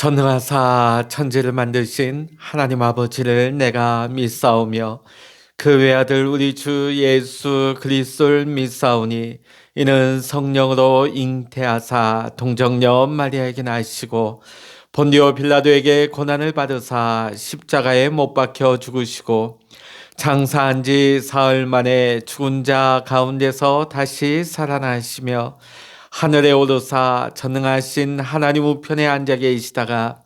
전능하사 천지를 만드신 하나님 아버지를 내가 믿사오며 그 외아들 우리 주 예수 그리스도를 믿사오니 이는 성령으로 잉태하사 동정녀 마리아에게 나시고 본디오 빌라도에게 고난을 받으사 십자가에 못 박혀 죽으시고 장사한 지 사흘 만에 죽은 자 가운데서 다시 살아나시며 하늘에 오르사 전능하신 하나님 우편에 앉아 계시다가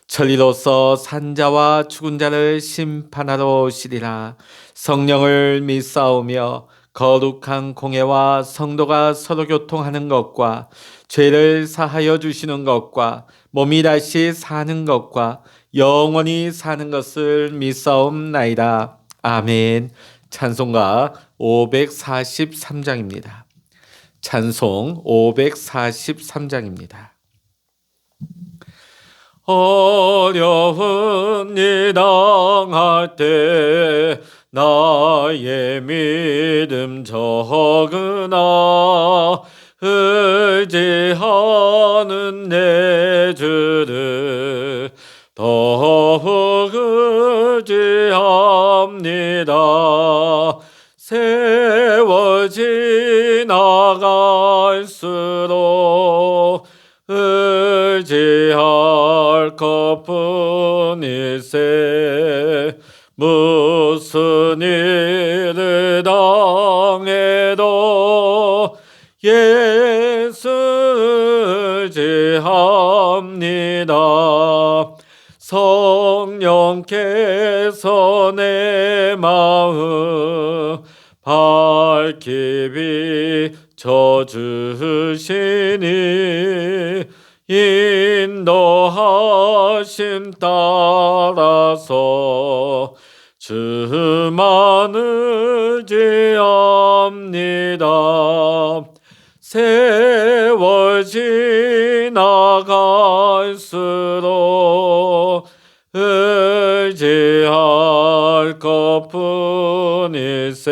천리로서 산자와 죽은 자를 심판하러 오시리라. 성령을 믿사오며 거룩한 공회와 성도가 서로 교통하는 것과 죄를 사하여 주시는 것과 몸이 다시 사는 것과 영원히 사는 것을 믿사옵나이다. 아멘. 찬송가 543장입니다. 찬송 543장입니다. 어려운 일 당할 때 나의 믿음 적으나 의지하는 내 주를 더욱 의지합니다. 세월 지나갈수록 의지할 것뿐일세. 무슨 일을 당해도 예수 의지합니다. 성령께서 내 마음 밝히 비춰주시니 인도하심 따라서 주만 의지합니다. 세월 지나갈수록 의지할 것뿐일세.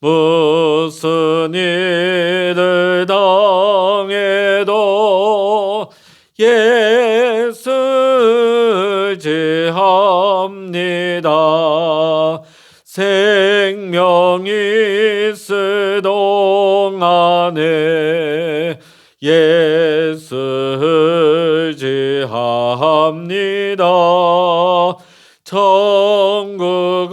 무슨 일을 당해도 예수 의지합니다. 생명이 있을 동안에 예수 의지합니다. 천국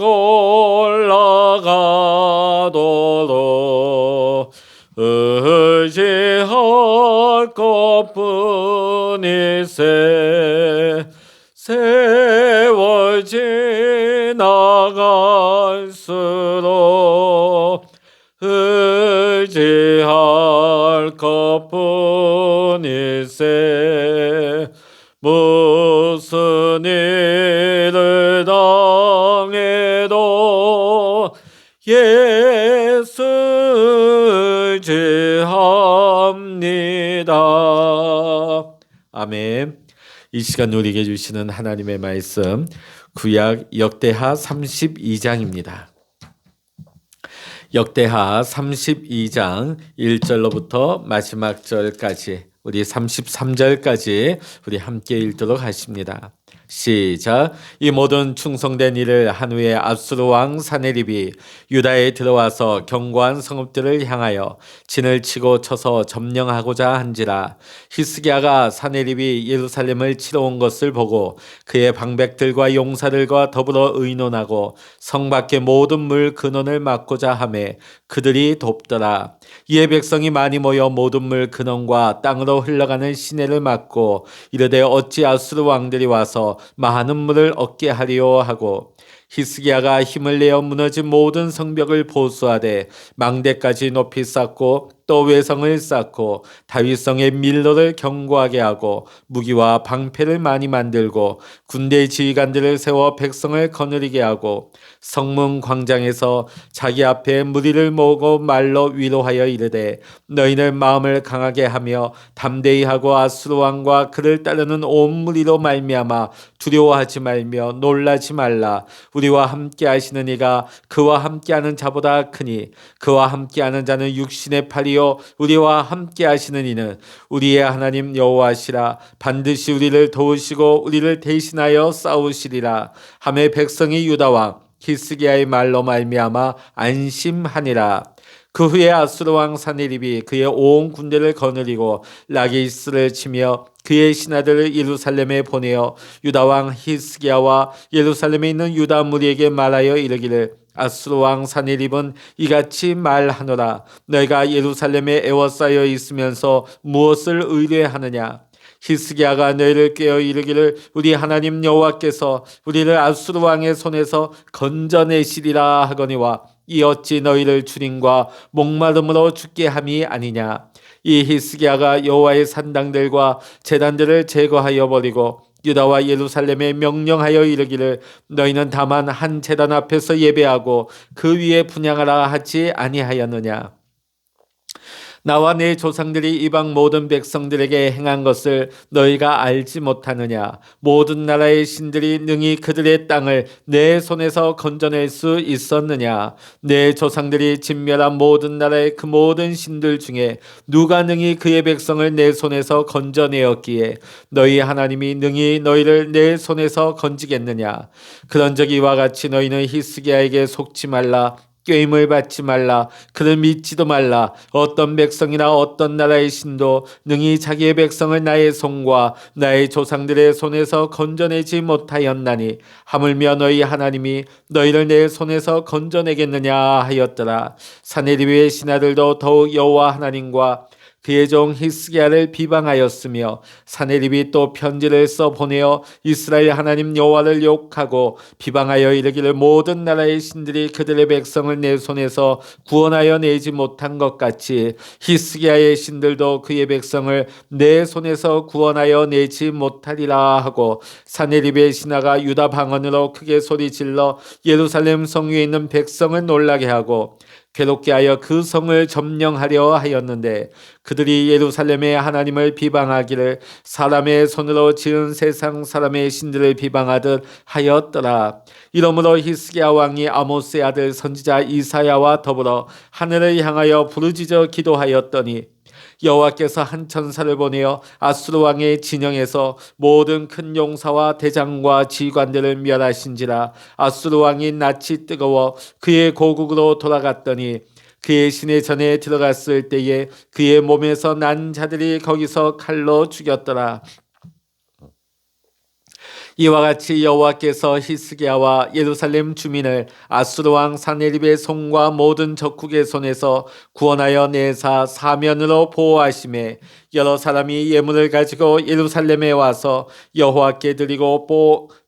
올라가도록 의지할 것뿐일세. 세월 지나갈수록 의지할 것뿐일세. 무슨 일을 당해도 예수 의지합니다. 아멘. 이 시간 우리에게 주시는 하나님의 말씀 구약 역대하 32장입니다. 역대하 32장 1절로부터 마지막 절까지 우리 33절까지 우리 함께 읽도록 하십니다. 시작. 이 모든 충성된 일을 한 후에 압수르 왕 사네립이 유다에 들어와서 견고한 성읍들을 향하여 진을 치고 쳐서 점령하고자 한지라. 히스기야가 사네립이 예루살렘을 치러 온 것을 보고 그의 방백들과 용사들과 더불어 의논하고 성 밖의 모든 물 근원을 막고자 하매 그들이 돕더라. 이에 백성이 많이 모여 모든 물 근원과 땅으로 흘러가는 시내를 막고 이르되 어찌 아수르 왕들이 와서 많은 물을 얻게 하리요 하고 히스기야가 힘을 내어 무너진 모든 성벽을 보수하되 망대까지 높이 쌓고 또 외성을 쌓고 다윗성의 밀로를 견고하게 하고 무기와 방패를 많이 만들고 군대 지휘관들을 세워 백성을 거느리게 하고 성문 광장에서 자기 앞에 무리를 모으고 말로 위로하여 이르되 너희는 마음을 강하게 하며 담대히 하고 아수르 왕과 그를 따르는 온 무리로 말미암아 두려워하지 말며 놀라지 말라. 우리와 함께 하시는 이가 그와 함께하는 자보다 크니 그와 함께하는 자는 육신의 팔이요 우리와 함께 하시는 이는 우리의 하나님 여호와시라. 반드시 우리를 도우시고 우리를 대신하여 싸우시리라 하매 백성이 유다 왕 히스기야의 말로 말미암아 안심하니라. 그 후에 아수르 왕 사네립이 그의 온 군대를 거느리고 라기스를 치며 그의 신하들을 예루살렘에 보내어 유다 왕 히스기야와 예루살렘에 있는 유다 무리에게 말하여 이르기를 아수르 왕 사네립은 이같이 말하노라. 너희가 예루살렘에 에워싸여 있으면서 무엇을 의뢰하느냐? 히스기야가 너희를 깨어 이르기를 우리 하나님 여호와께서 우리를 아수르 왕의 손에서 건져내시리라 하거니와 이 어찌 너희를 주림과 목마름으로 죽게 함이 아니냐. 이 히스기야가 여호와의 산당들과 제단들을 제거하여 버리고 유다와 예루살렘에 명령하여 이르기를 너희는 다만 한 제단 앞에서 예배하고 그 위에 분향하라 하지 아니하였느냐. 나와 내 조상들이 이방 모든 백성들에게 행한 것을 너희가 알지 못하느냐. 모든 나라의 신들이 능히 그들의 땅을 내 손에서 건져낼 수 있었느냐. 내 조상들이 진멸한 모든 나라의 그 모든 신들 중에 누가 능히 그의 백성을 내 손에서 건져내었기에 너희 하나님이 능히 너희를 내 손에서 건지겠느냐. 그런적 이와 같이 너희는 히스기야에게 속지 말라. 꾀임을 받지 말라. 그를 믿지도 말라. 어떤 백성이나 어떤 나라의 신도 능히 자기의 백성을 나의 손과 나의 조상들의 손에서 건져내지 못하였나니 하물며 너희 하나님이 너희를 내 손에서 건져내겠느냐 하였더라. 사네립의 신하들도 더욱 여호와 하나님과 그의 종 히스기야를 비방하였으며 사네립이 또 편지를 써 보내어 이스라엘 하나님 여호와를 욕하고 비방하여 이르기를 모든 나라의 신들이 그들의 백성을 내 손에서 구원하여 내지 못한 것 같이 히스기야의 신들도 그의 백성을 내 손에서 구원하여 내지 못하리라 하고 사네립의 신하가 유다 방언으로 크게 소리질러 예루살렘 성 위에 있는 백성을 놀라게 하고 괴롭게 하여 그 성을 점령하려 하였는데 그들이 예루살렘의 하나님을 비방하기를 사람의 손으로 지은 세상 사람의 신들을 비방하듯 하였더라. 이러므로 히스기야 왕이 아모스의 아들 선지자 이사야와 더불어 하늘을 향하여 부르짖어 기도하였더니 여호와께서 한 천사를 보내어 아수르 왕의 진영에서 모든 큰 용사와 대장과 지휘관들을 멸하신지라. 아수르 왕이 낯이 뜨거워 그의 고국으로 돌아갔더니 그의 시내 전에 들어갔을 때에 그의 몸에서 난 자들이 거기서 칼로 죽였더라. 이와 같이 여호와께서 히스기야와 예루살렘 주민을 아수르 왕 사네립의 손과 모든 적국의 손에서 구원하여 내사 사면으로 보호하심에 여러 사람이 예물을 가지고 예루살렘에 와서 여호와께 드리고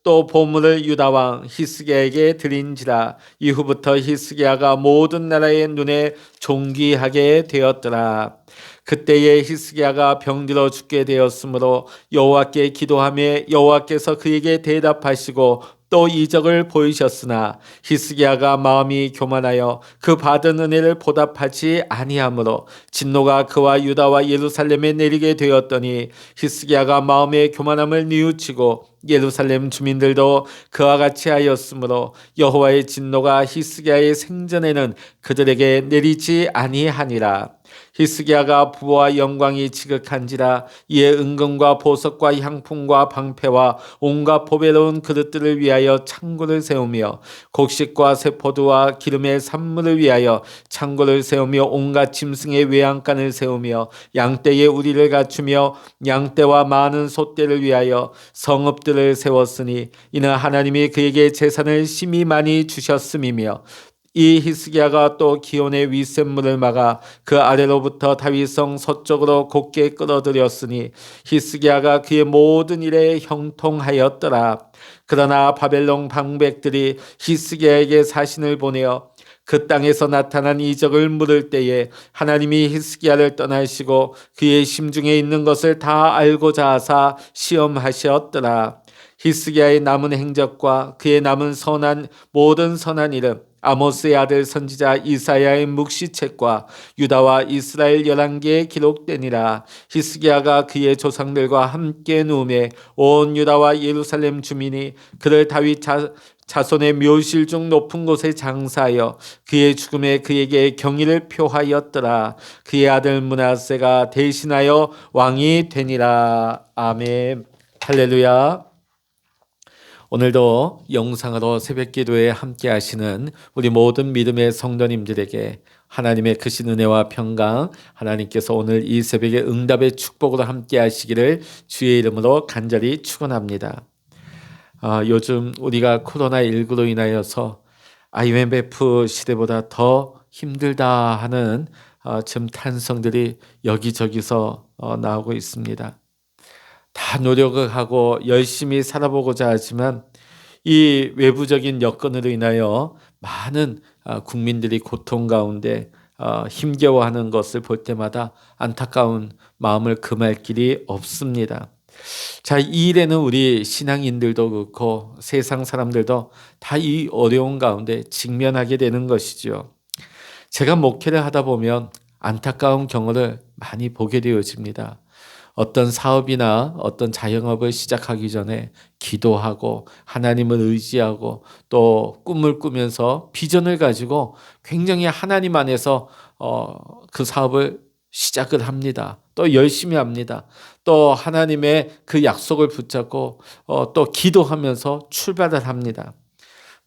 또 보물을 유다 왕 히스기야에게 드린지라. 이후부터 히스기야가 모든 나라의 눈에 존귀하게 되었더라. 그때에 히스기야가 병들어 죽게 되었으므로 여호와께 기도하며 여호와께서 그에게 대답하시고 또 이적을 보이셨으나 히스기야가 마음이 교만하여 그 받은 은혜를 보답하지 아니하므로 진노가 그와 유다와 예루살렘에 내리게 되었더니 히스기야가 마음의 교만함을 뉘우치고 예루살렘 주민들도 그와 같이 하였으므로 여호와의 진노가 히스기야의 생전에는 그들에게 내리지 아니하니라. 히스기야가 부와 영광이 지극한지라. 이에 은금과 보석과 향품과 방패와 온갖 보배로운 그릇들을 위하여 창고를 세우며 곡식과 세포도와 기름의 산물을 위하여 창고를 세우며 온갖 짐승의 외양간을 세우며 양떼의 우리를 갖추며 양떼와 많은 소떼를 위하여 성읍들을 세웠으니 이는 하나님이 그에게 재산을 심히 많이 주셨음이며 이 히스기야가 또 기온의 윗샘물을 막아 그 아래로부터 다윗성 서쪽으로 곧게 끌어들였으니 히스기야가 그의 모든 일에 형통하였더라. 그러나 바벨론 방백들이 히스기야에게 사신을 보내어 그 땅에서 나타난 이적을 물을 때에 하나님이 히스기야를 떠나시고 그의 심중에 있는 것을 다 알고자 하사 시험하셨더라. 히스기야의 남은 행적과 그의 남은 모든 선한 일은 아모스의 아들 선지자 이사야의 묵시책과 유다와 이스라엘 11개에 기록되니라. 히스기야가 그의 조상들과 함께 누우매 온 유다와 예루살렘 주민이 그를 다윗 자손의 묘실 중 높은 곳에 장사하여 그의 죽음에 그에게 경의를 표하였더라. 그의 아들 므낫세가 대신하여 왕이 되니라. 아멘. 할렐루야. 오늘도 영상으로 새벽기도에 함께 하시는 우리 모든 믿음의 성도님들에게 하나님의 크신 은혜와 평강, 하나님께서 오늘 이 새벽에 응답의 축복으로 함께 하시기를 주의 이름으로 간절히 축원합니다. 요즘 우리가 코로나19로 인하여서 IMF 시대보다 더 힘들다 하는 지금 탄성들이 여기저기서 나오고 있습니다. 다 노력을 하고 열심히 살아보고자 하지만 이 외부적인 여건으로 인하여 많은 국민들이 고통 가운데 힘겨워하는 것을 볼 때마다 안타까운 마음을 금할 길이 없습니다. 자, 이 일에는 우리 신앙인들도 그렇고 세상 사람들도 다 이 어려운 가운데 직면하게 되는 것이죠. 제가 목회를 하다 보면 안타까운 경우를 많이 보게 되어집니다. 어떤 사업이나 어떤 자영업을 시작하기 전에 기도하고 하나님을 의지하고 또 꿈을 꾸면서 비전을 가지고 굉장히 하나님 안에서 그 사업을 시작을 합니다. 또 열심히 합니다. 또 하나님의 그 약속을 붙잡고 또 기도하면서 출발을 합니다.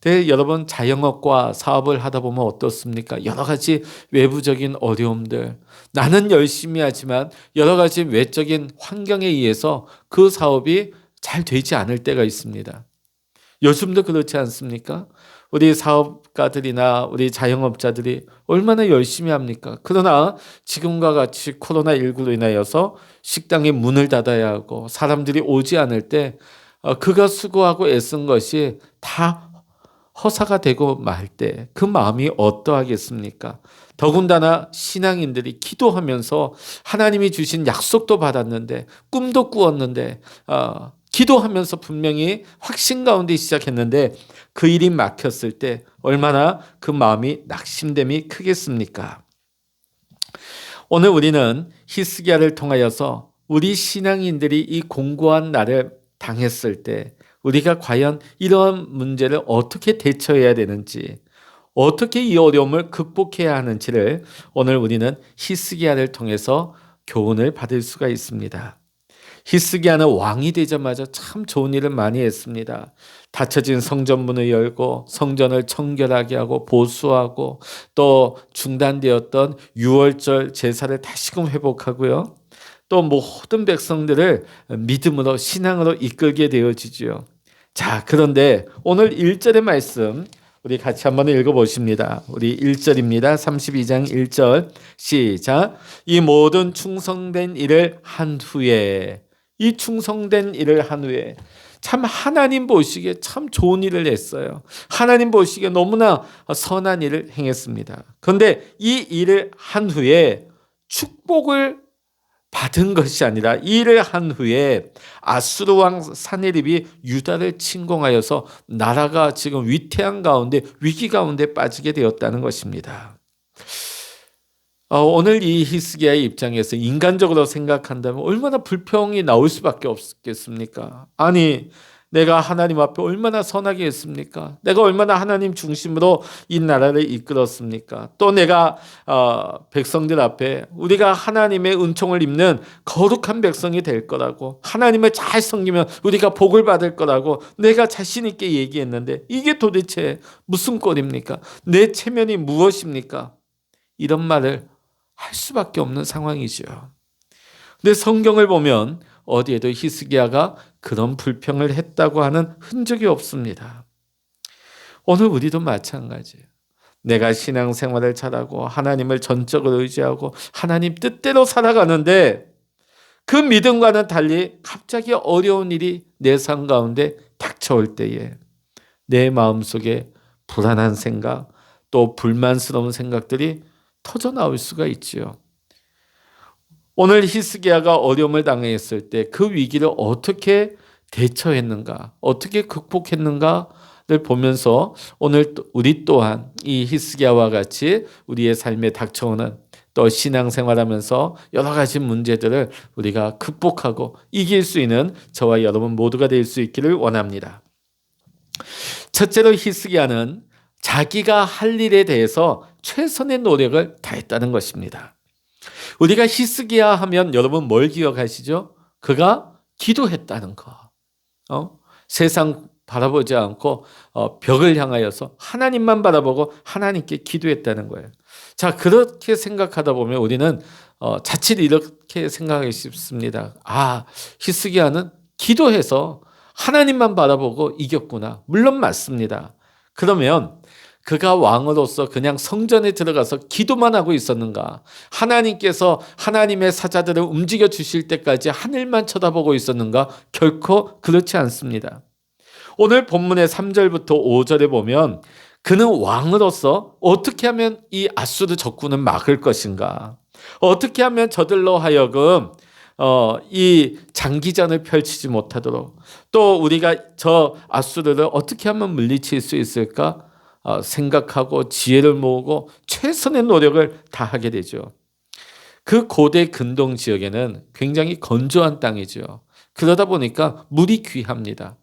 근데 여러분 자영업과 사업을 하다 보면 어떻습니까? 여러 가지 외부적인 어려움들, 나는 열심히 하지만 여러 가지 외적인 환경에 의해서 그 사업이 잘 되지 않을 때가 있습니다. 요즘도 그렇지 않습니까? 우리 사업가들이나 우리 자영업자들이 얼마나 열심히 합니까? 그러나 지금과 같이 코로나19로 인하여서 식당이 문을 닫아야 하고 사람들이 오지 않을 때 그가 수고하고 애쓴 것이 다 허사가 되고 말 때 그 마음이 어떠하겠습니까? 더군다나 신앙인들이 기도하면서 하나님이 주신 약속도 받았는데 꿈도 꾸었는데 기도하면서 분명히 확신 가운데 시작했는데 그 일이 막혔을 때 얼마나 그 마음이 낙심됨이 크겠습니까? 오늘 우리는 히스기야를 통하여서 우리 신앙인들이 이 공고한 날을 당했을 때 우리가 과연 이러한 문제를 어떻게 대처해야 되는지, 어떻게 이 어려움을 극복해야 하는지를 오늘 우리는 히스기야를 통해서 교훈을 받을 수가 있습니다. 히스기야는 왕이 되자마자 참 좋은 일을 많이 했습니다. 닫혀진 성전문을 열고 성전을 청결하게 하고 보수하고 또 중단되었던 유월절 제사를 다시금 회복하고요. 또 모든 백성들을 믿음으로 신앙으로 이끌게 되어지죠. 자, 그런데 오늘 1절의 말씀 우리 같이 한번 읽어보십니다. 우리 1절입니다. 32장 1절 시작. 이 모든 충성된 일을 한 후에, 이 충성된 일을 한 후에 참 하나님 보시기에 참 좋은 일을 했어요. 하나님 보시기에 너무나 선한 일을 행했습니다. 그런데 이 일을 한 후에 축복을 받은 것이 아니라 이 일을 한 후에 아수르 왕 사네립이 유다를 침공하여서 나라가 지금 위태한 가운데 위기 가운데 빠지게 되었다는 것입니다. 오늘 이 히스기야의 입장에서 인간적으로 생각한다면 얼마나 불평이 나올 수밖에 없겠습니까? 아니, 내가 하나님 앞에 얼마나 선하게 했습니까? 내가 얼마나 하나님 중심으로 이 나라를 이끌었습니까? 또 내가 백성들 앞에 우리가 하나님의 은총을 입는 거룩한 백성이 될 거라고, 하나님을 잘 섬기면 우리가 복을 받을 거라고 내가 자신 있게 얘기했는데 이게 도대체 무슨 꼴입니까? 내 체면이 무엇입니까? 이런 말을 할 수밖에 없는 상황이죠. 근데 성경을 보면 어디에도 히스기야가 그런 불평을 했다고 하는 흔적이 없습니다. 오늘 우리도 마찬가지예요. 내가 신앙생활을 잘하고 하나님을 전적으로 의지하고 하나님 뜻대로 살아가는데 그 믿음과는 달리 갑자기 어려운 일이 내 삶 가운데 닥쳐올 때에 내 마음속에 불안한 생각 또 불만스러운 생각들이 터져 나올 수가 있지요. 오늘 히스기야가 어려움을 당했을 때 그 위기를 어떻게 대처했는가, 어떻게 극복했는가 보면서 오늘 우리 또한 이 히스기야와 같이 우리의 삶에 닥쳐오는 또 신앙생활하면서 여러 가지 문제들을 우리가 극복하고 이길 수 있는 저와 여러분 모두가 될 수 있기를 원합니다. 첫째로 히스기야는 자기가 할 일에 대해서 최선의 노력을 다했다는 것입니다. 우리가 히스기야 하면 여러분 뭘 기억하시죠? 그가 기도했다는 거. 세상 바라보지 않고 벽을 향하여서 하나님만 바라보고 하나님께 기도했다는 거예요. 자, 그렇게 생각하다 보면 우리는 자칫 이렇게 생각하기 쉽습니다. 히스기야는 기도해서 하나님만 바라보고 이겼구나. 물론 맞습니다. 그러면 그가 왕으로서 그냥 성전에 들어가서 기도만 하고 있었는가? 하나님께서 하나님의 사자들을 움직여 주실 때까지 하늘만 쳐다보고 있었는가? 결코 그렇지 않습니다. 오늘 본문의 3절부터 5절에 보면 그는 왕으로서 어떻게 하면 이 아수르 적군을 막을 것인가? 어떻게 하면 저들로 하여금 이 장기전을 펼치지 못하도록 또 우리가 저 아수르를 어떻게 하면 물리칠 수 있을까? 생각하고 지혜를 모으고 최선의 노력을 다하게 되죠. 그 고대 근동 지역에는 굉장히 건조한 땅이죠. 그러다 보니까 물이 귀합니다.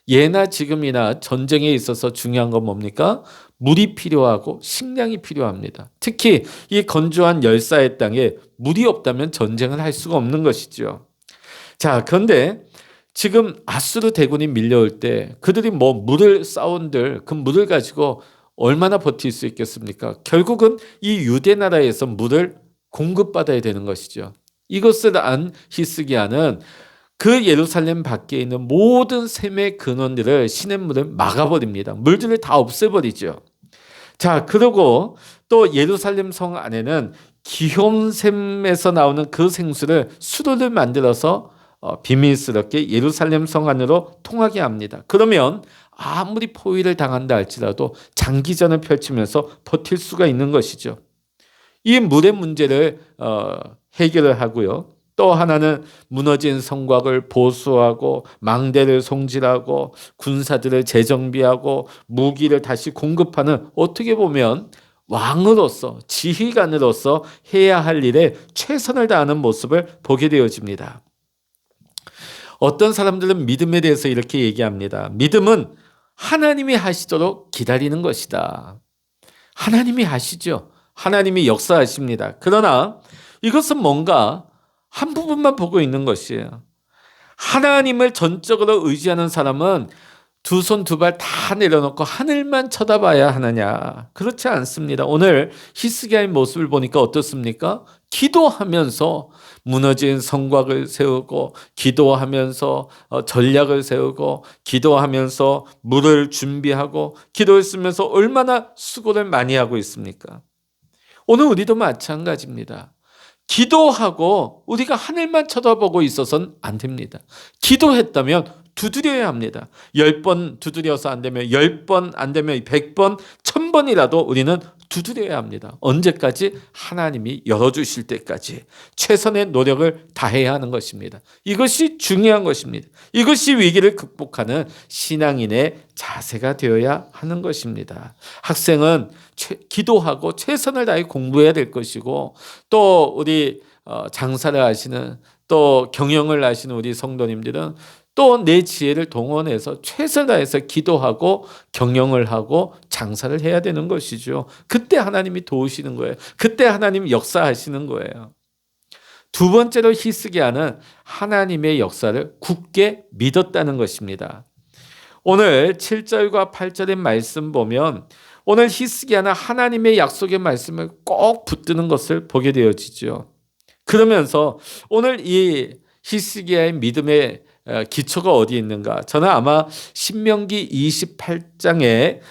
예나 지금이나 전쟁에 있어서 중요한 건 뭡니까? 물이 필요하고 식량이 필요합니다. 특히 이 건조한 열사의 땅에 물이 없다면 전쟁을 할 수가 없는 것이죠. 자, 그런데 지금 아수르 대군이 밀려올 때 그들이 물을 쌓은들 그 물을 가지고 얼마나 버틸 수 있겠습니까? 결국은 이 유대 나라에서 물을 공급받아야 되는 것이죠. 이것을 안 히스기야는 그 예루살렘 밖에 있는 모든 샘의 근원들을 시냇물을 막아버립니다. 물들을 다 없애버리죠. 자, 그리고 또 예루살렘 성 안에는 기욤샘에서 나오는 그 생수를 수로를 만들어서 비밀스럽게 예루살렘 성 안으로 통하게 합니다. 그러면 아무리 포위를 당한다 할지라도 장기전을 펼치면서 버틸 수가 있는 것이죠. 이 물의 문제를 해결을 하고요. 또 하나는 무너진 성곽을 보수하고 망대를 송질하고 군사들을 재정비하고 무기를 다시 공급하는 어떻게 보면 왕으로서 지휘관으로서 해야 할 일에 최선을 다하는 모습을 보게 되어집니다. 어떤 사람들은 믿음에 대해서 이렇게 얘기합니다. 믿음은 하나님이 하시도록 기다리는 것이다. 하나님이 하시죠. 하나님이 역사하십니다. 그러나 이것은 뭔가 한 부분만 보고 있는 것이에요. 하나님을 전적으로 의지하는 사람은 두 손 두 발 다 내려놓고 하늘만 쳐다봐야 하느냐? 그렇지 않습니다. 오늘 히스기야의 모습을 보니까 어떻습니까? 기도하면서 무너진 성곽을 세우고 기도하면서 전략을 세우고 기도하면서 물을 준비하고 기도했으면서 얼마나 수고를 많이 하고 있습니까? 오늘 우리도 마찬가지입니다. 기도하고 우리가 하늘만 쳐다보고 있어서는 안 됩니다. 기도했다면 두드려야 합니다. 10번 두드려서 안 되면 10번 안 되면 100번, 1000번이라도 우리는 두드려야 합니다. 언제까지? 하나님이 열어주실 때까지 최선의 노력을 다해야 하는 것입니다. 이것이 중요한 것입니다. 이것이 위기를 극복하는 신앙인의 자세가 되어야 하는 것입니다. 학생은 기도하고 최선을 다해 공부해야 될 것이고 또 우리 장사를 하시는 또 경영을 하시는 우리 성도님들은 또 내 지혜를 동원해서 최선을 다해서 기도하고 경영을 하고 장사를 해야 되는 것이죠. 그때 하나님이 도우시는 거예요. 그때 하나님이 역사하시는 거예요. 두 번째로 히스기야는 하나님의 역사를 굳게 믿었다는 것입니다. 오늘 7절과 8절의 말씀 보면 오늘 히스기야는 하나님의 약속의 말씀을 꼭 붙드는 것을 보게 되어지죠. 그러면서 오늘 이 히스기야의 믿음의 기초가 어디에 있는가? 저는 아마 신명기 28장에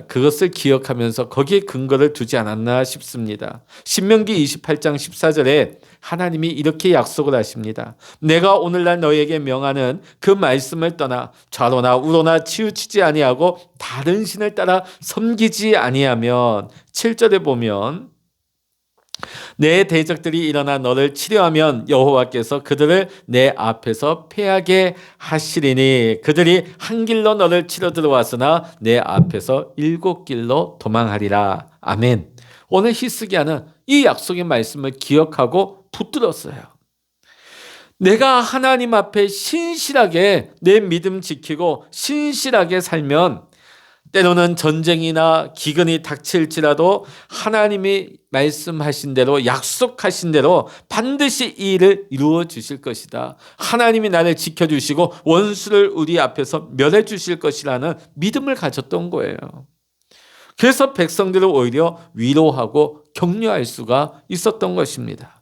그것을 기억하면서 거기에 근거를 두지 않았나 싶습니다. 신명기 28장 14절에 하나님이 이렇게 약속을 하십니다. 내가 오늘날 너에게 명하는 그 말씀을 떠나 좌로나 우로나 치우치지 아니하고 다른 신을 따라 섬기지 아니하면 7절에 보면 내 대적들이 일어나 너를 치려하면 여호와께서 그들을 내 앞에서 패하게 하시리니 그들이 한 길로 너를 치러 들어왔으나 내 앞에서 7길로 도망하리라. 아멘. 오늘 히스기야는 이 약속의 말씀을 기억하고 붙들었어요. 내가 하나님 앞에 신실하게 내 믿음 지키고 신실하게 살면 때로는 전쟁이나 기근이 닥칠지라도 하나님이 말씀하신 대로 약속하신 대로 반드시 이 일을 이루어 주실 것이다. 하나님이 나를 지켜주시고 원수를 우리 앞에서 멸해 주실 것이라는 믿음을 가졌던 거예요. 그래서 백성들을 오히려 위로하고 격려할 수가 있었던 것입니다.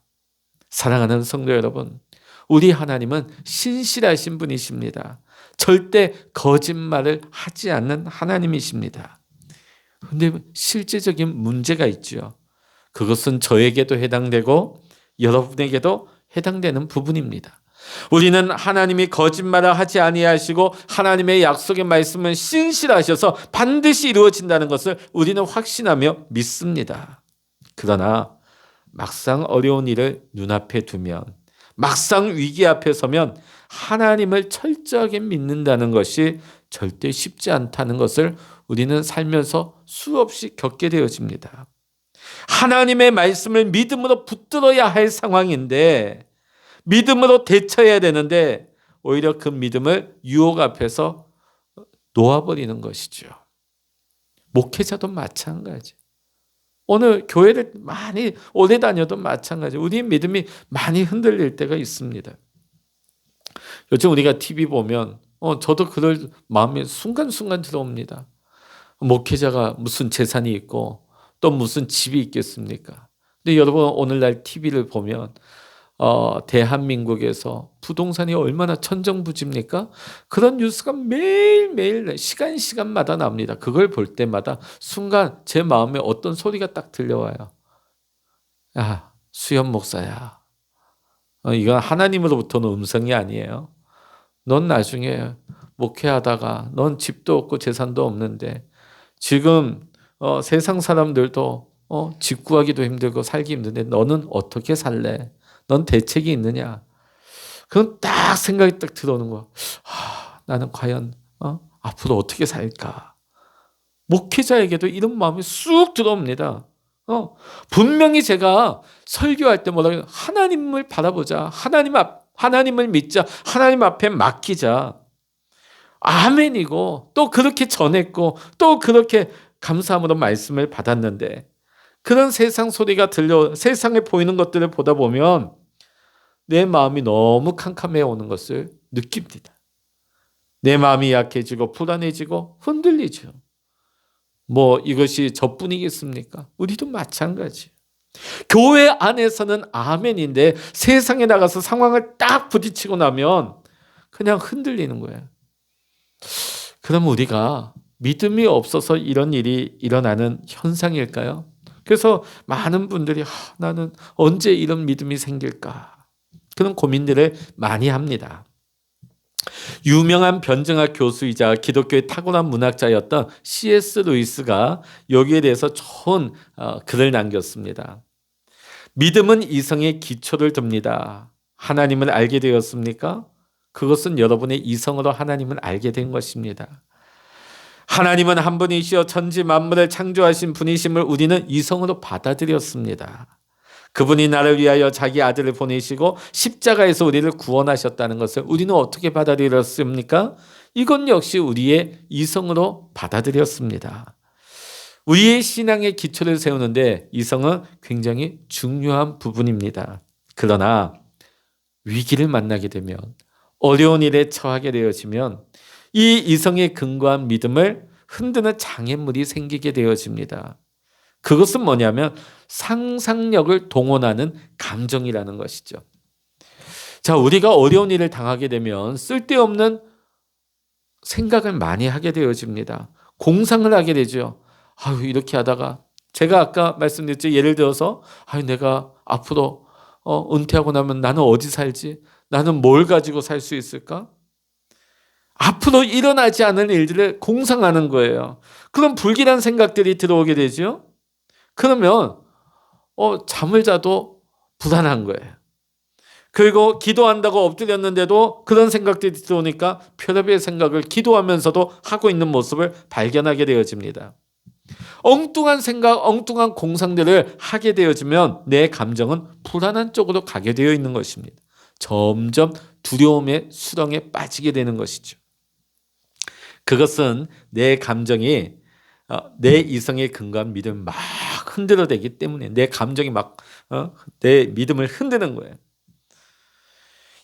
사랑하는 성도 여러분, 우리 하나님은 신실하신 분이십니다. 절대 거짓말을 하지 않는 하나님이십니다. 그런데 실제적인 문제가 있죠. 그것은 저에게도 해당되고 여러분에게도 해당되는 부분입니다. 우리는 하나님이 거짓말을 하지 아니하시고 하나님의 약속의 말씀은 신실하셔서 반드시 이루어진다는 것을 우리는 확신하며 믿습니다. 그러나 막상 어려운 일을 눈앞에 두면, 막상 위기 앞에 서면 하나님을 철저하게 믿는다는 것이 절대 쉽지 않다는 것을 우리는 살면서 수없이 겪게 되어집니다. 하나님의 말씀을 믿음으로 붙들어야 할 상황인데, 믿음으로 대처해야 되는데 오히려 그 믿음을 유혹 앞에서 놓아버리는 것이죠. 목회자도 마찬가지. 오늘 교회를 많이 오래 다녀도 마찬가지. 우리 믿음이 많이 흔들릴 때가 있습니다. 요즘 우리가 TV 보면 저도 그럴 마음이 순간순간 들어옵니다. 목회자가 무슨 재산이 있고 또 무슨 집이 있겠습니까? 근데 여러분 오늘날 TV를 보면 대한민국에서 부동산이 얼마나 천정부지입니까? 그런 뉴스가 매일매일 시간마다 납니다. 그걸 볼 때마다 순간 제 마음에 어떤 소리가 딱 들려와요. 야, 수연 목사야. 이건 하나님으로부터는 음성이 아니에요. 넌 나중에 목회하다가 넌 집도 없고 재산도 없는데 지금 세상 사람들도 집 구하기도 힘들고 살기 힘든데 너는 어떻게 살래? 넌 대책이 있느냐? 그건 딱 생각이 딱 들어오는 거야. 나는 과연 앞으로 어떻게 살까? 목회자에게도 이런 마음이 쑥 들어옵니다. 분명히 제가 설교할 때 뭐라고 하나님을 바라보자. 하나님을 믿자. 하나님 앞에 맡기자. 아멘이고 또 그렇게 전했고 또 그렇게 감사함으로 말씀을 받았는데 그런 세상 소리가 들려 세상에 보이는 것들을 보다 보면 내 마음이 너무 캄캄해 오는 것을 느낍니다. 내 마음이 약해지고 불안해지고 흔들리죠. 이것이 저뿐이겠습니까? 우리도 마찬가지. 교회 안에서는 아멘인데 세상에 나가서 상황을 딱 부딪히고 나면 그냥 흔들리는 거예요. 그럼 우리가 믿음이 없어서 이런 일이 일어나는 현상일까요? 그래서 많은 분들이 나는 언제 이런 믿음이 생길까? 그런 고민들을 많이 합니다. 유명한 변증학 교수이자 기독교의 탁월한 문학자였던 C.S. 루이스가 여기에 대해서 좋은 글을 남겼습니다. 믿음은 이성의 기초를 둡니다. 하나님을 알게 되었습니까? 그것은 여러분의 이성으로 하나님을 알게 된 것입니다. 하나님은 한 분이시여 천지 만물을 창조하신 분이심을 우리는 이성으로 받아들였습니다. 그분이 나를 위하여 자기 아들을 보내시고 십자가에서 우리를 구원하셨다는 것을 우리는 어떻게 받아들였습니까? 이건 역시 우리의 이성으로 받아들였습니다. 우리의 신앙의 기초를 세우는데 이성은 굉장히 중요한 부분입니다. 그러나 위기를 만나게 되면 어려운 일에 처하게 되어지면 이 이성에 근거한 믿음을 흔드는 장애물이 생기게 되어집니다. 그것은 뭐냐면 상상력을 동원하는 감정이라는 것이죠. 자, 우리가 어려운 일을 당하게 되면 쓸데없는 생각을 많이 하게 되어집니다. 공상을 하게 되죠. 이렇게 하다가 제가 아까 말씀드렸죠. 예를 들어서 내가 앞으로 은퇴하고 나면 나는 어디 살지? 나는 뭘 가지고 살 수 있을까? 앞으로 일어나지 않을 일들을 공상하는 거예요. 그럼 불길한 생각들이 들어오게 되죠. 그러면 잠을 자도 불안한 거예요. 그리고 기도한다고 엎드렸는데도 그런 생각들이 들어오니까 별의별 생각을 기도하면서도 하고 있는 모습을 발견하게 되어집니다. 엉뚱한 생각, 엉뚱한 공상들을 하게 되어지면 내 감정은 불안한 쪽으로 가게 되어 있는 것입니다. 점점 두려움의 수렁에 빠지게 되는 것이죠. 그것은 내 감정이 내 이성의 근거한 믿음을 막 흔들어대기 때문에 내 감정이 막 내 믿음을 흔드는 거예요.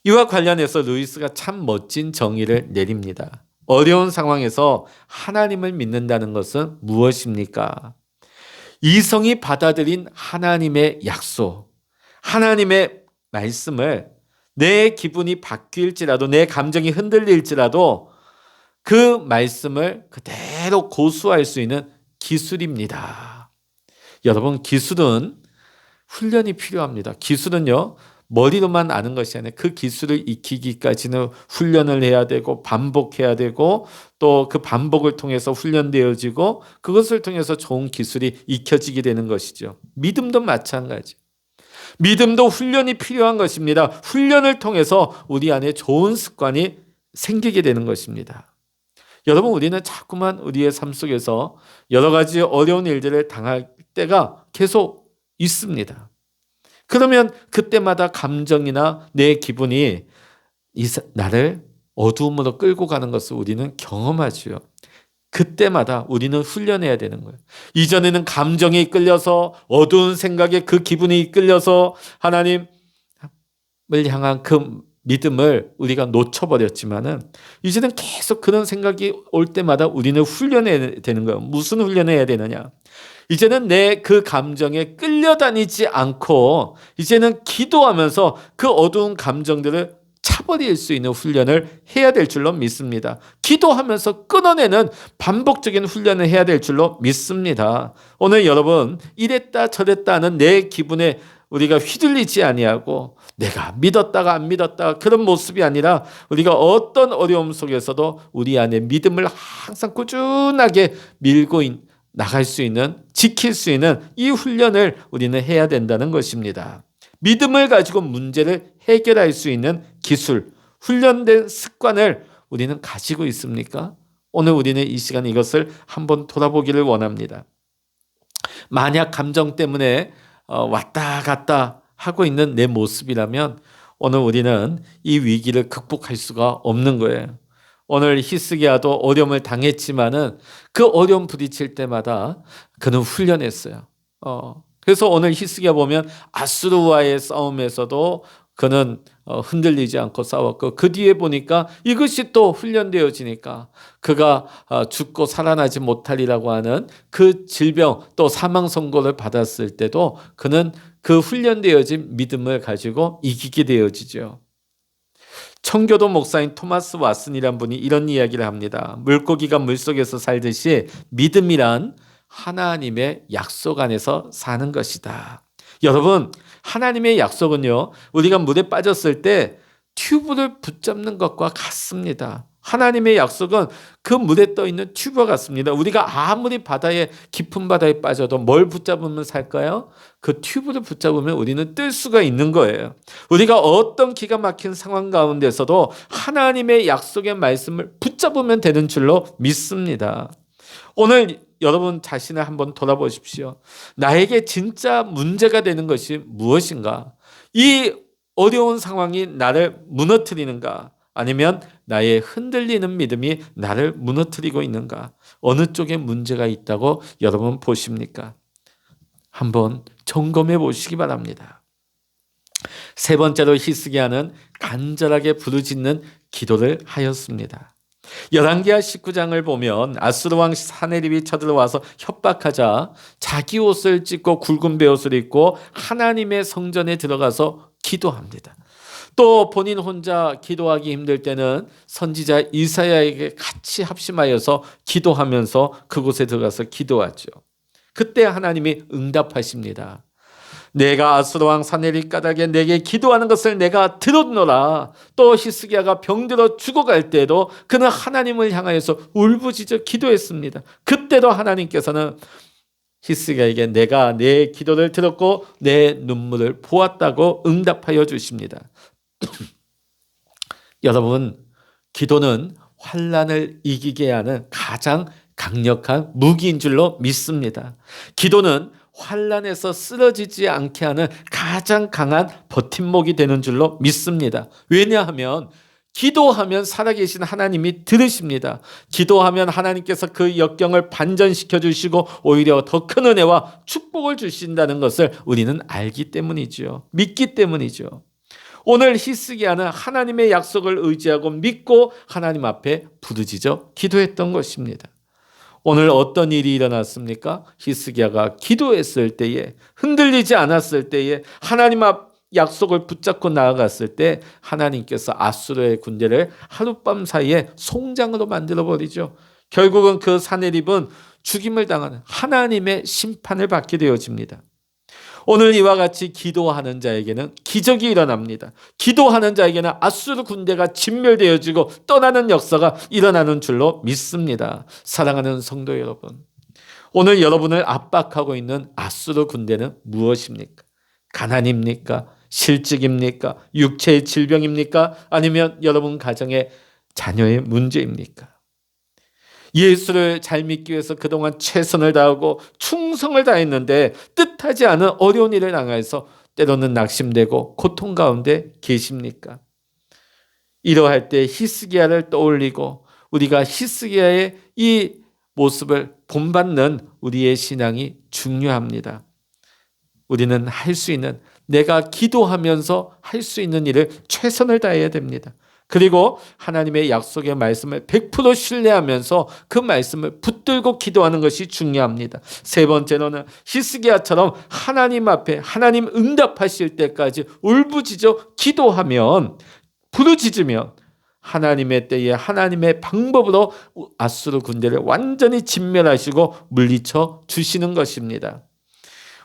이와 관련해서 루이스가 참 멋진 정의를 내립니다. 어려운 상황에서 하나님을 믿는다는 것은 무엇입니까? 이성이 받아들인 하나님의 약속, 하나님의 말씀을 내 기분이 바뀔지라도 내 감정이 흔들릴지라도 그 말씀을 그대로 고수할 수 있는 기술입니다. 여러분, 기술은 훈련이 필요합니다. 기술은요, 머리로만 아는 것이 아니라 그 기술을 익히기까지는 훈련을 해야 되고 반복해야 되고 또 그 반복을 통해서 훈련되어지고 그것을 통해서 좋은 기술이 익혀지게 되는 것이죠. 믿음도 마찬가지. 믿음도 훈련이 필요한 것입니다. 훈련을 통해서 우리 안에 좋은 습관이 생기게 되는 것입니다. 여러분, 우리는 자꾸만 우리의 삶 속에서 여러 가지 어려운 일들을 당할 때가 계속 있습니다. 그러면 그때마다 감정이나 내 기분이 나를 어두움으로 끌고 가는 것을 우리는 경험하지요. 그때마다 우리는 훈련해야 되는 거예요. 이전에는 감정에 이끌려서 어두운 생각에 그 기분이 이끌려서 하나님을 향한 그 믿음을 우리가 놓쳐버렸지만은 이제는 계속 그런 생각이 올 때마다 우리는 훈련해야 되는 거예요. 무슨 훈련을 해야 되느냐? 이제는 내 그 감정에 끌려다니지 않고 이제는 기도하면서 그 어두운 감정들을 차버릴 수 있는 훈련을 해야 될 줄로 믿습니다. 기도하면서 끊어내는 반복적인 훈련을 해야 될 줄로 믿습니다. 오늘 여러분, 이랬다 저랬다 하는 내 기분에 우리가 휘둘리지 아니하고 내가 믿었다가 안 믿었다가 그런 모습이 아니라 우리가 어떤 어려움 속에서도 우리 안에 믿음을 항상 꾸준하게 밀고 나갈 수 있는, 지킬 수 있는 이 훈련을 우리는 해야 된다는 것입니다. 믿음을 가지고 문제를 해결할 수 있는 기술, 훈련된 습관을 우리는 가지고 있습니까? 오늘 우리는 이 시간에 이것을 한번 돌아보기를 원합니다. 만약 감정 때문에 왔다 갔다 하고 있는 내 모습이라면 오늘 우리는 이 위기를 극복할 수가 없는 거예요. 오늘 히스기야도 어려움을 당했지만은 그 어려움 부딪힐 때마다 그는 훈련했어요. 그래서 오늘 히스기야 보면 아수르와의 싸움에서도 그는 흔들리지 않고 싸웠고 그 뒤에 보니까 이것이 또 훈련되어지니까 그가 죽고 살아나지 못하리라고 하는 그 질병 또 사망 선고를 받았을 때도 그는 그 훈련되어진 믿음을 가지고 이기게 되어지죠. 청교도 목사인 토마스 왓슨이란 분이 이런 이야기를 합니다. 물고기가 물속에서 살듯이 믿음이란 하나님의 약속 안에서 사는 것이다. 여러분, 하나님의 약속은요, 우리가 물에 빠졌을 때 튜브를 붙잡는 것과 같습니다. 하나님의 약속은 그 물에 떠 있는 튜브 같습니다. 우리가 아무리 깊은 바다에 빠져도 뭘 붙잡으면 살까요? 그 튜브를 붙잡으면 우리는 뜰 수가 있는 거예요. 우리가 어떤 기가 막힌 상황 가운데서도 하나님의 약속의 말씀을 붙잡으면 되는 줄로 믿습니다. 오늘 여러분 자신을 한번 돌아보십시오. 나에게 진짜 문제가 되는 것이 무엇인가? 이 어려운 상황이 나를 무너뜨리는가? 아니면 나의 흔들리는 믿음이 나를 무너뜨리고 있는가? 어느 쪽에 문제가 있다고 여러분 보십니까? 한번 점검해 보시기 바랍니다. 세 번째로 히스기야는 간절하게 부르짖는 기도를 하였습니다. 열왕기하 19장을 보면 아수르 왕 사네립이 쳐들어와서 협박하자 자기 옷을 찢고 굵은 베옷을 입고 하나님의 성전에 들어가서 기도합니다. 또 본인 혼자 기도하기 힘들 때는 선지자 이사야에게 같이 합심하여서 기도하면서 그곳에 들어가서 기도하죠. 그때 하나님이 응답하십니다. 내가 아수르 왕 사네립 까닭에 내게 기도하는 것을 내가 들었노라. 또 히스기야가 병들어 죽어갈 때도 그는 하나님을 향하여서 울부짖어 기도했습니다. 그때도 하나님께서는 히스기야에게 내가 내 기도를 들었고 내 눈물을 보았다고 응답하여 주십니다. 여러분, 기도는 환난을 이기게 하는 가장 강력한 무기인 줄로 믿습니다. 기도는 환난에서 쓰러지지 않게 하는 가장 강한 버팀목이 되는 줄로 믿습니다. 왜냐하면 기도하면 살아계신 하나님이 들으십니다. 기도하면 하나님께서 그 역경을 반전시켜 주시고 오히려 더 큰 은혜와 축복을 주신다는 것을 우리는 알기 때문이죠. 믿기 때문이죠. 오늘 히스기야는 하나님의 약속을 의지하고 믿고 하나님 앞에 부르짖어 기도했던 것입니다. 오늘 어떤 일이 일어났습니까? 히스기야가 기도했을 때에, 흔들리지 않았을 때에, 하나님 앞 약속을 붙잡고 나아갔을 때 하나님께서 아수르의 군대를 하룻밤 사이에 송장으로 만들어버리죠. 결국은 그 사내립은 죽임을 당하는 하나님의 심판을 받게 되어집니다. 오늘 이와 같이 기도하는 자에게는 기적이 일어납니다. 기도하는 자에게는 아수르 군대가 진멸되어지고 떠나는 역사가 일어나는 줄로 믿습니다. 사랑하는 성도 여러분, 오늘 여러분을 압박하고 있는 아수르 군대는 무엇입니까? 가난입니까? 실직입니까? 육체의 질병입니까? 아니면 여러분 가정의 자녀의 문제입니까? 예수를 잘 믿기 위해서 그동안 최선을 다하고 충성을 다했는데 뜻하지 않은 어려운 일을 당해서 때로는 낙심되고 고통 가운데 계십니까? 이러할 때 히스기야를 떠올리고 우리가 히스기야의 이 모습을 본받는 우리의 신앙이 중요합니다. 우리는 할 수 있는, 내가 기도하면서 할 수 있는 일을 최선을 다해야 됩니다. 그리고 하나님의 약속의 말씀을 100% 신뢰하면서 그 말씀을 붙들고 기도하는 것이 중요합니다. 세 번째로는 히스기야처럼 하나님 앞에 하나님 응답하실 때까지 울부짖어 기도하면, 부르짖으면 하나님의 때에 하나님의 방법으로 아수르 군대를 완전히 진멸하시고 물리쳐 주시는 것입니다.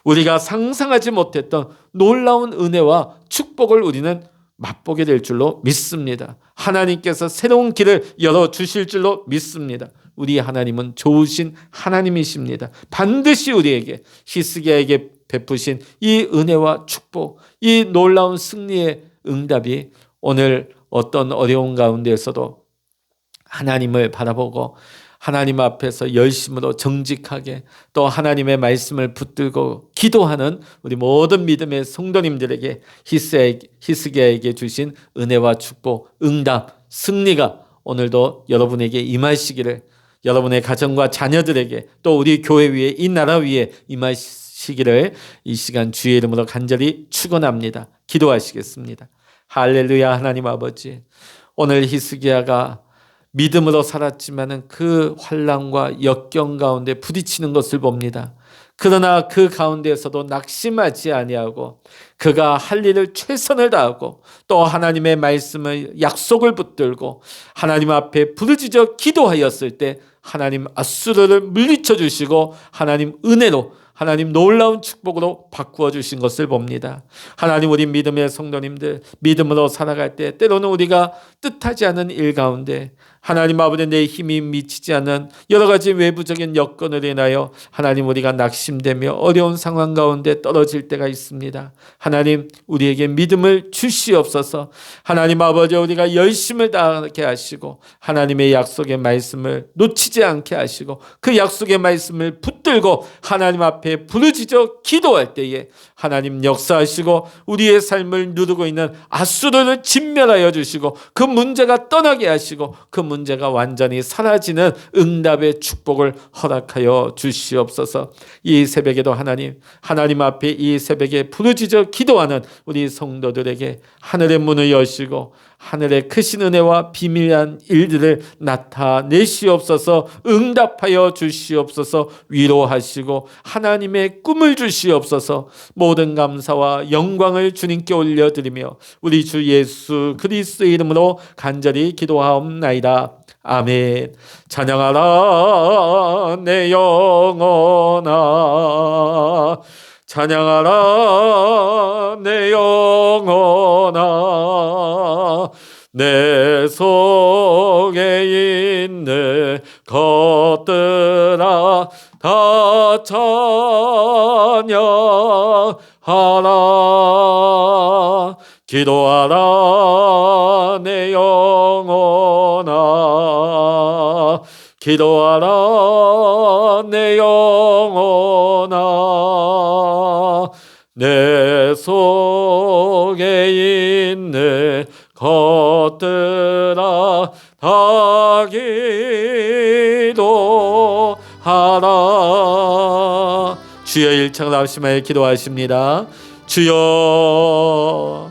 우리가 상상하지 못했던 놀라운 은혜와 축복을 우리는 맛보게 될 줄로 믿습니다. 하나님께서 새로운 길을 열어주실 줄로 믿습니다. 우리 하나님은 좋으신 하나님이십니다. 반드시 우리에게, 히스기야에게 베푸신 이 은혜와 축복, 이 놀라운 승리의 응답이 오늘 어떤 어려운 가운데에서도 하나님을 바라보고 하나님 앞에서 열심으로 정직하게 또 하나님의 말씀을 붙들고 기도하는 우리 모든 믿음의 성도님들에게 히스기야에게 주신 은혜와 축복, 응답, 승리가 오늘도 여러분에게 임하시기를, 여러분의 가정과 자녀들에게 또 우리 교회 위에, 이 나라 위에 임하시기를 이 시간 주의 이름으로 간절히 축원합니다. 기도하시겠습니다. 할렐루야. 하나님 아버지, 오늘 히스기야가 믿음으로 살았지만은 그 환난과 역경 가운데 부딪히는 것을 봅니다. 그러나 그 가운데에서도 낙심하지 아니하고 그가 할 일을 최선을 다하고 또 하나님의 말씀을, 약속을 붙들고 하나님 앞에 부르짖어 기도하였을 때 하나님 아수르를 물리쳐 주시고 하나님 은혜로, 하나님 놀라운 축복으로 바꾸어 주신 것을 봅니다. 하나님, 우리 믿음의 성도님들 믿음으로 살아갈 때 때로는 우리가 뜻하지 않은 일 가운데 하나님 아버지, 내 힘이 미치지 않는 여러 가지 외부적인 여건으로 인하여 하나님 우리가 낙심되며 어려운 상황 가운데 떨어질 때가 있습니다. 하나님, 우리에게 믿음을 주시옵소서. 하나님 아버지, 우리가 열심을 다하게 하시고 하나님의 약속의 말씀을 놓치지 않게 하시고 그 약속의 말씀을 붙들고 하나님 앞에 부르짖어 기도할 때에 하나님 역사하시고 우리의 삶을 누르고 있는 아수르를 진멸하여 주시고 그 문제가 떠나게 하시고 그 문제가 완전히 사라지는 응답의 축복을 허락하여 주시옵소서. 이 새벽에도 하나님 앞에 이 새벽에 부르짖어 기도하는 우리 성도들에게 하늘의 문을 여시고 하늘의 크신 은혜와 비밀한 일들을 나타내시옵소서. 응답하여 주시옵소서. 위로하시고 하나님의 꿈을 주시옵소서. 모든 감사와 영광을 주님께 올려드리며 우리 주 예수 그리스도의 이름으로 간절히 기도하옵나이다. 아멘. 찬양하라 내 영혼아, 찬양하라 내 영혼아, 내 속에 있는 것들아 다 찬양하라. 기도하라 내 영혼아, 기도하라 내 영혼아. 내 속에 있는 것들아 다 기도하라. 주여 일창 합심하여 기도하십니다. 주여